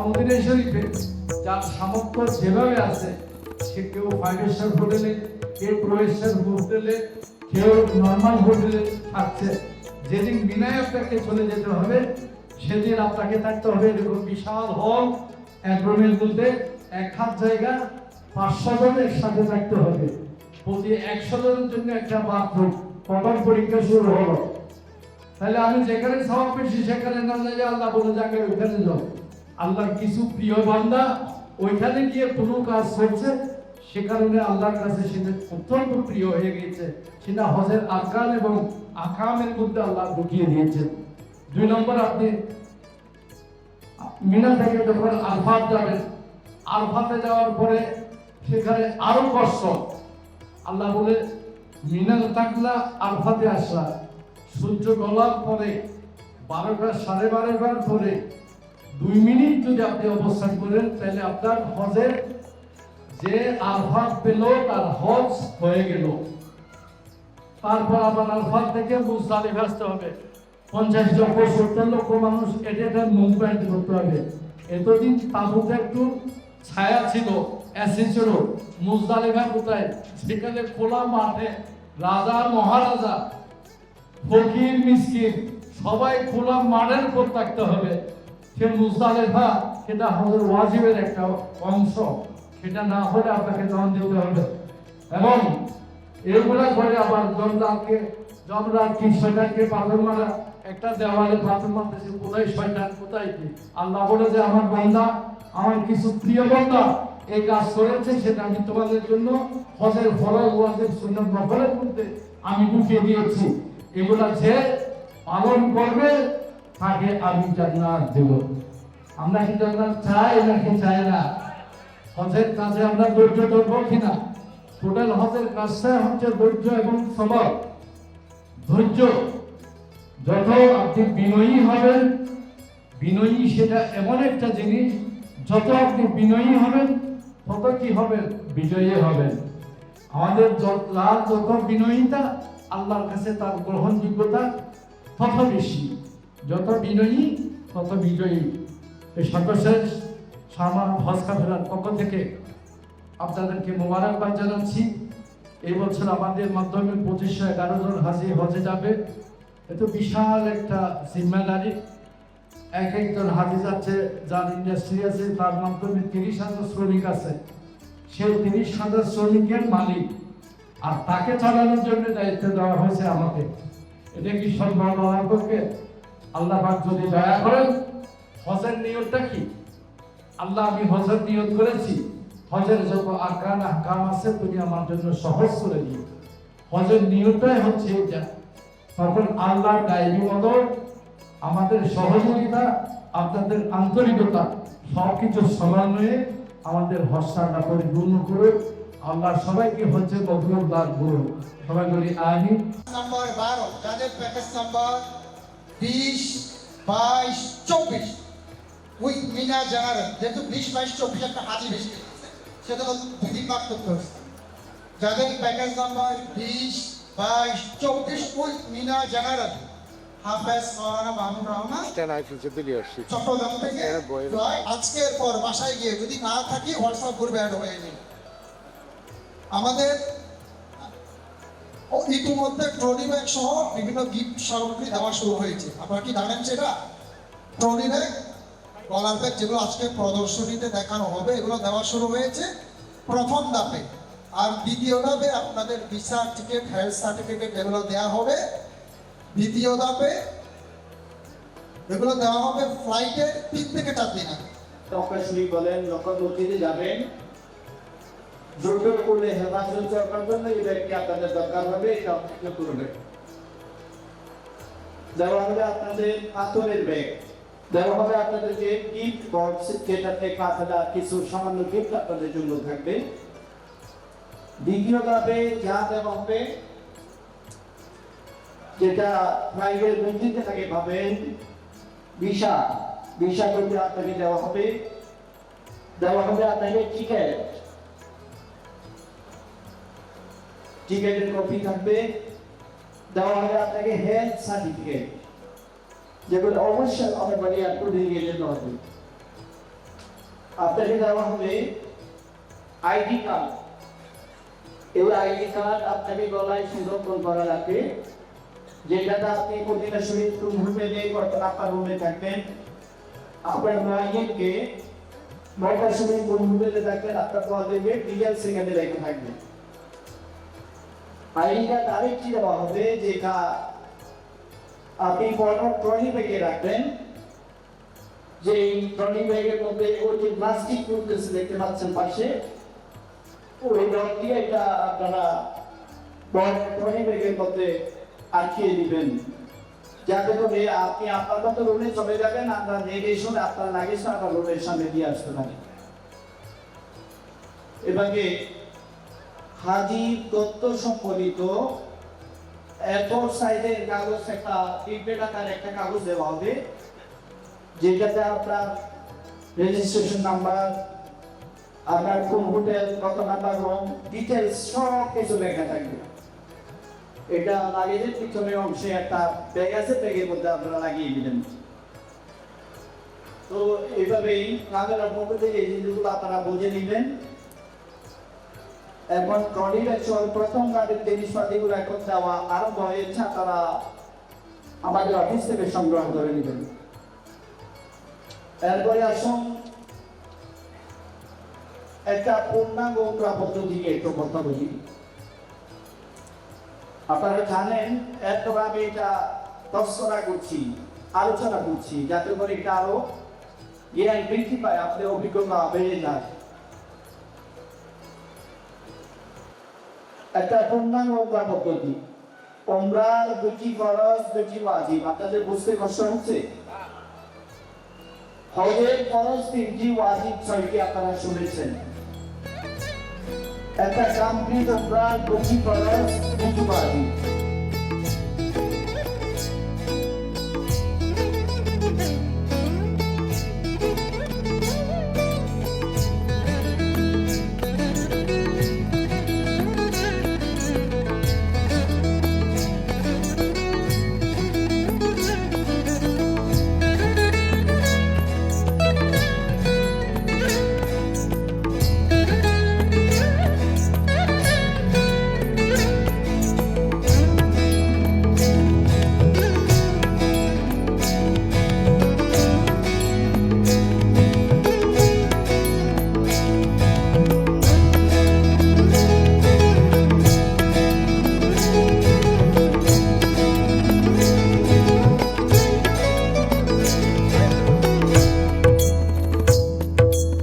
Medina শরীফে যার সামর্থ্য যেভাবে আছে, সে কেউ 5 স্টার হোটেলে, কেউ 2 স্টার হোটেলে, কেউ নর্মাল হোটেলে থাকছে। যেদিন বিনায় আপনাকে চলে যেতে হবে, সেদিন আপনাকে থাকতে হবে এরকম বিশাল হল, এক রুমের মধ্যে 1 হাত জায়গা, 500 জন একসাথে থাকতে হবে। প্রতি 100 জনের জন্য একটা বাথরুম। প্রথম পরীক্ষা শুরু হলো। তাহলে আমি যেখানে সওয়াব পেয়েছি সেখানে না যাই, আল্লাহ বলে যাকে ওইখানে যাও। আল্লাহর কিছু প্রিয় বান্দা ওইখানে গিয়ে কোনো কাজ করছে, সে কারণে আল্লাহর কাছে সেটা অত্যন্ত প্রিয় হয়ে গিয়েছে। সেটা হজের আরকান এবং আহকামের মধ্যে আল্লাহ ঢুকিয়ে দিয়েছেন। 2 নম্বর, আপনি মিনা থেকে যখন আরফাত যাবেন, আরফাতে যাওয়ার পরে সেখানে আরো কষ্ট। আল্লাহ বলে মিনাল তাকলা আরফাতে আসলা, সূর্য ডলার পরে 12টা 12:30 পরে 2 মিনিট যদি আপনি অবস্থান করেন, তাহলে আপনার হজের যে আরফাত পেল তার হজ হয়ে গেল। তারপর আবার আরফাত থেকে মুজদালিফা আসতে হবে। 50 লক্ষ 70 লক্ষ মানুষ এটা মুভমেন্ট করতে হবে। এতদিন তাবুতে একটু ছায়া ছিল, এসি ছিল। মুজদালিফা কোথায়? সেখানে খোলা মাঠে রাজা মহারাজা ফকির মিসকিন সবাই খোলা মাঠের উপর থাকতে হবে। সে মুজদালিফা, সেটা হজের ওয়াজিবের একটা অংশ। সেটা না হলে আপনাকে দান দিতে হবে। এবং এগুলা করে আবার জমরাত কি শয়তানকে পাথর মারা, একটা দেওয়ালে পাথর মারতেছে, কোথায় শয়তান কোথায় কি। আল্লাহ বলে যে আমার বান্দা, আমার কিছু প্রিয় বান্দা এই কাজ করেছে, সেটা আমি তোমাদের জন্য হজের ফরজ ওয়াজিব সুন্নাত নফলের মধ্যে আমি ঢুকিয়ে দিয়েছি। এগুলা যে পালন করবে তাকে আমি জান্নাত দেব। আমরা কি জান্নাত চাই নাকি চাই না? হজের কাজে আমরা ধৈর্য ধরবো কিনা? টোটাল হজের কাজটা হচ্ছে ধৈর্য এবং সবর। ধৈর্য, যত আপনি বিনয়ী হবেন, বিনয়ী সেটা এমন একটা জিনিস, যত আপনি বিনয়ী হবেন তত কি হবেন? বিজয়ী হবেন। আমাদের যত বিনয়ীতা, আল্লাহর কাছে তার গ্রহণযোগ্যতা তত বেশি। যত বিনয়ী তত বিজয়ী। এই সর্বশেষ সামান হজ কাফেলার পক্ষ থেকে আপনাদেরকে মোবারকবাদ জানাচ্ছি। এই বছর আমাদের মাধ্যমে 2511 জন হাজি হজে যাবে। এত বিশাল একটা জিম্মেদারি। একজন হাজি যাচ্ছে, যার ইন্ডাস্ট্রি আছে, তার মাধ্যমে 30,000 শ্রমিক আছে। সে 30,000 শ্রমিকের মালিক, আর তাকে চালানোর জন্য দায়িত্ব দেওয়া হয়েছে আমাকে। এটা কি সম্ভব? আমার পক্ষে? আল্লাহ পাক যদি দয়া করেন, হজের নিয়তটা কি? আল্লাহ, আমি হজের নিয়ত করেছি, হজের যত আরকান আহকাম আছে তুমি আমার জন্য সহজ করে দিও। হজের নিয়তটাই হচ্ছে এটা। তখন আল্লাহর গায়েবী মদদ, আমাদের সহযোগিতা, আপনাদের আন্তরিকতা সবকিছু সমন্বয়ে আমাদের হজটা পরিপূর্ণ করে আল্লাহ সবাইকে হচ্ছে কবুল দান করুন। সবাই বলি আমিন। নাম্বার 12, যাদের package number 20, 22, 24 with Mina general, যেহেতু 20, 22, 24 একটা হাজি বেশি সেটা তো দুই ভাগ করতে হচ্ছে। যাদের package number 20, 22, 24 with Mina general, Hafez Maulana Mahmud Rahman Chittagong থেকে। আজকের পর বাসায় গিয়ে যদি না থাকি হোয়াটসঅ্যাপ গ্রুপে অ্যাড হয়ে নিন। আমাদের ইতিমধ্যে ট্রলি ব্যাগ সহ বিভিন্ন গিফট সামগ্রী দেওয়া শুরু হয়েছে। আপনারা কি জানেন সেটা? ট্রলি ব্যাগ, কলার ব্যাগ, যেগুলো আজকে প্রদর্শনীতে দেখানো হবে, এগুলো দেওয়া শুরু হয়েছে প্রথম ধাপে। আর দ্বিতীয় ধাপে আপনাদের ভিসা, টিকিট, হেলথ সার্টিফিকেট এগুলো দেওয়া হবে দ্বিতীয় ধাপে। এগুলো দেওয়া হবে ফ্লাইটের 3 থেকে 4 দিন আগে। প্রকাশনী বলেন, যখন অতীতে যাবেন জোর করলে হেফাজত করার জন্য এই ব্যাগটি আপনাদের দরকার হবে, এটা অপেক্ষা করবে। দেওয়া হবে আপনাদের পাথরের ব্যাগ, দেওয়া হবে আপনাদের যে গিফট বক্স, যেটাতে পাথরের কিছু সামান্য গিফট আপনাদের জন্য থাকবে। দ্বিতীয় ধাপে যা দেওয়া হবে, যেটা ফ্লাইটের মধ্যে থাকে পাবেন ভিসা, ভিসা করতে আপনাকে দেওয়া হবে আপনাকে টিকিট, টিকিটের কপি থাকবে, দেওয়া হবে আপনাকে হেলথ সার্টিফিকেট, যেগুলো অবশ্যই আমাদের এয়ারপোর্টে নিয়ে যেতে হবে। আপনাকে দেওয়া হবে আইডি কার্ড, এই আইডি কার্ড আপনাকে গলায় সংরক্ষণ করা লাগবে, যেটাতে আপনি প্রতিটা শরীর রুমে নিয়ে করতেন, আপনার রুমে থাকবেন। আপনার মাইকে নয়টার সময় কোন রুমে থাকবেন, আপনার কল দেবে, ডিটেল সেখানে রেখে থাকবেন। আইডি কার্ড আরেকটি দেওয়া হবে, যেটা আপনি ট্রলি ব্যাগে রাখবেন। যে ট্রলি ব্যাগের মধ্যে ওই যে প্লাস্টিক ফুলটেস দেখতে পাচ্ছেন পাশে, ওই রড দিয়ে এটা আপনারা ট্রলি ব্যাগের মধ্যে আটকিয়ে দিবেন, যাতে করে আপনি আপনার মতো রুমে চলে যাবেন, আপনার রেডিয়েশন আপনার লাগেজ আপনার রুমের সামনে দিয়ে আসতে পারেন। এবারে হাজি তথ্য সম্বলিত এরপর সাইজের কাগজ, একটা প্রিন্টেড আকার একটা কাগজ দেওয়া হবে, যেটাতে আপনার রেজিস্ট্রেশন নাম্বার, আপনার কোন হোটেল, কত নাম্বার রুম, ডিটেলস সব কিছু লেখা থাকবে। এটা লাগেজের পিছনের অংশে একটা ব্যাগ আছে, ব্যাগের মধ্যে আপনারা লাগিয়ে দিবেন। তো এইভাবেই কাগজের পক্ষ থেকে এই জিনিসগুলো আপনারা বুঝে নেবেন। এখন ট্রলি ব্যাগ প্রথম গাড়ির জিনিসপাতিগুলো এখন দেওয়া আরম্ভ হয়েছে, তারা আমাদের অফিস থেকে সংগ্রহ করে নেবেন। এরপরে আসুন একটা পূর্ণাঙ্গ পদ্ধতি একটু কথা বলি। আপনারা জানেন, এরপর আমি এটা তৎসরা করছি, আলোচনা করছি, যাতে করে এটা আরো জ্ঞান বৃদ্ধি পায়, আপনাদের অভিজ্ঞতা বেড়ে যায়। একটা পূর্ণাঙ্গ পদ্ধতি, ওমরার 2টি ফরজ 2টি ওয়াজিব। আপনাদের বুঝতে কষ্ট হচ্ছে? হজের ফরজ 3টি, ওয়াজিব 6টি, আপনারা শুনেছেন। একটা কমপ্লিট ওমরার 2টি ফরজ 2টি ওয়াজিব।